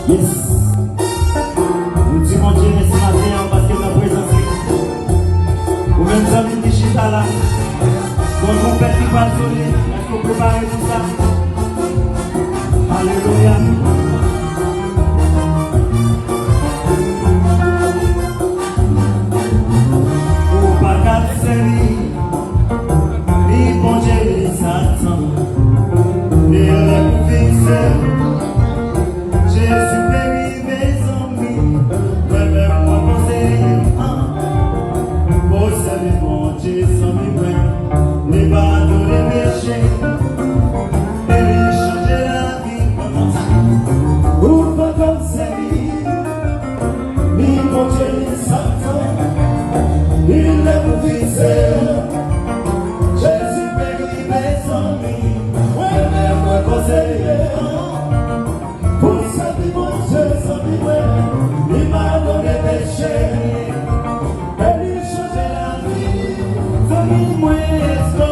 Yes. Nous disons mon Dieu, merci matin parce que ta présence est. Ou même ça, nous digital là. Quand mon père qui va sonner, est-ce qu'on prépare tout ça? Alléluia. Ou pas qu'à série, ni bon Dieu, ni Satan, ni les fixés. Jésus béni mes amis, moi conseiller, pour servir mon Dieu sans m'y ne pas donner péché, et lui changer la vie comme ça. Ou pas conseiller, ni mon Dieu ni Satan, ni les fixés. Jésus béni mes amis, moi conseiller. Il m'a donné péché, et il changeait la vie. Famille, moi, est-ce